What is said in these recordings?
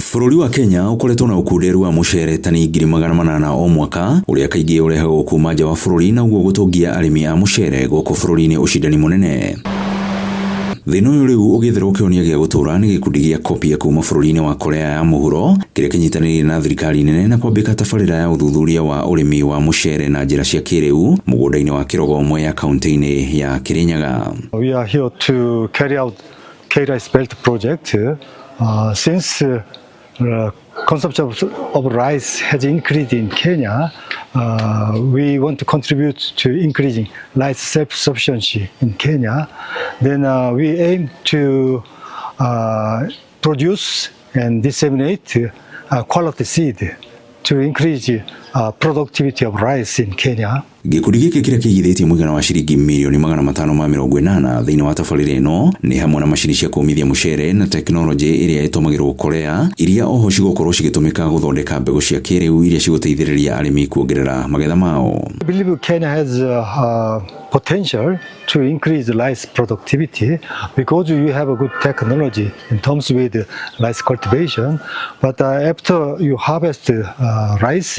Bũrũri wa Kenya ukoretwo na ũkunderu wa mũcere tani 800,000 o mwaka uria kaingĩ urehagwo kuma nja wa bũrũri na uguo gũtũngia arĩmi a mũcere gũkũ bũrũri-inĩ ũcindani mũnene. Thĩna ũyũ rĩu ũgĩetherwo kĩhonia gĩa gũtũra nĩ gĩkundi gĩa kopia kuma bũrũri-inĩ wa Korea ya mũhuro kĩrĩa kĩnyitanĩire na thirikari nene na kwambĩka tabarĩra ya ũthuthuria wa ũrĩmi wa mũcere na njĩra cia kĩrĩu mũgũnda-inĩ wa Kĩrogomwe ya kaunti-inĩ ya Kirinyaga. We are here to carry out K-Rice Belt project since consumption of rice has increased in Kenya. We want to contribute to increasing rice self-sufficiency in Kenya. Then we aim to produce and disseminate quality seed to increase productivity of rice in Kenya. Gĩkundi gĩkĩ kĩrĩa kĩigithĩtie mũigana wa ciringi mirioni 580 thĩinĩ wa tabarĩra ĩno nĩ hamwe na macini cia kũmithia mũcere na tekinoronjĩ ĩrĩa ĩtũmagĩrwo Korea iria oho cigũkorwo cigĩtũmĩka gũthondeka mbegũ cia kĩrĩu iria cigũteithĩrĩria arĩmi kuongerera magetha mao. I believe Kenya has potential to increase rice productivity because we have a good technology in terms with rice cultivation. But after you harvest rice,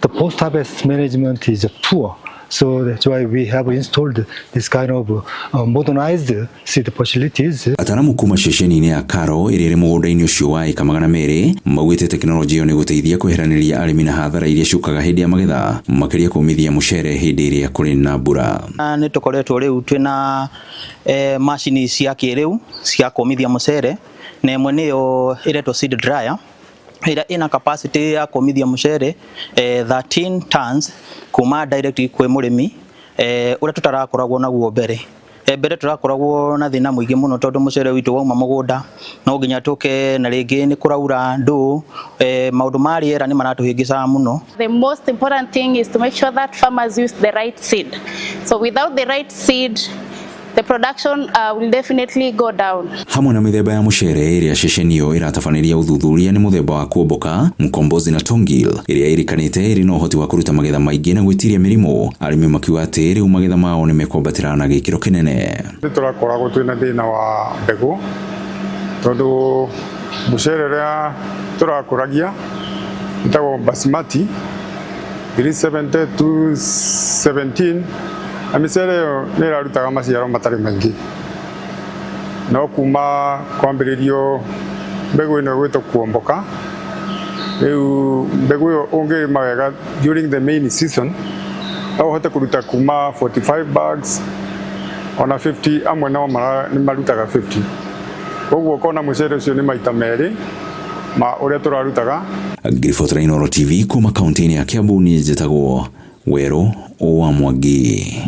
the post-harvest management is poor. So that's why we have installed this kind of modernized seed facilities. Ataramu kuma ceceni-inĩ ya Karo ĩrĩa ĩrĩ mũgũnda-inĩ ũcio wa ĩka 200 maugĩte tekinoronjĩ ĩyo nĩ gũteithia kweheranĩria arĩmi na hathara iria ciũkaga hĩndĩ ya magetha makĩria kũmithia mũcere hĩndĩ ĩrĩa kũrĩ na mbura. Nĩ tũkoretwo rĩu twĩna macini cia kĩrĩu cia kũmithia mũcere na ĩmwe nĩyo ĩretwo seed dryer ĩrĩa ĩna capacity ya kũmithia mũcere 13 tons kuma direct kwĩ mũrĩmi ũrĩa tutarakoragwo naguo mbere tũrakoragwo na thĩna mũingĩ mũno tondũ mũcere witũ wauma mũgũnda no nginya tũke na rĩngĩ nĩ kũraura ndũ maũndũ ma rĩera nĩ maratũhĩngĩcaga mũno. The most important thing is to make sure that farmers use the right seed. So without the right seed the production will definitely go down. Hamwe na mĩthemba ya mũcere ĩrĩa ceceni ĩyo ĩratabanĩria ũthuthuria nĩ mũthemba wa kuomboka, mkombozi na tongil ĩrĩa ĩrĩkanĩte ĩrĩ na ũhoti wa kũruta magetha maingĩ na gwĩtiria mĩrimũ. Arĩmi makiuga atĩ rĩu magetha mao nĩ mekwambatĩra na gĩkĩro kĩnene. Nĩ tũrakoragwo twĩna thĩna wa mbegũ tondũ mũcere ũrĩa tũrakũragia wĩtagwo basmati 370 to 17 na mĩcere ĩyo nĩ ĩrarutaga maciaro matarĩ maingĩ no kuma kwambĩrĩrio mbegũ ĩno ĩgwĩtwo kuomboka. Rĩu mbegũ ĩyo ũngĩrĩma wega during the main season no ũhote kũruta kuma 45 bags ona 50, amwe nao nĩ marutaga 50. Koguo ũkona mũcere ũcio nĩ maita merĩ ma ũrĩa tũrarutaga. Mĩtaratara TV kuma kaunti-inĩ ya Kiambu niĩ njĩtagwo Werũ wa Mwangi.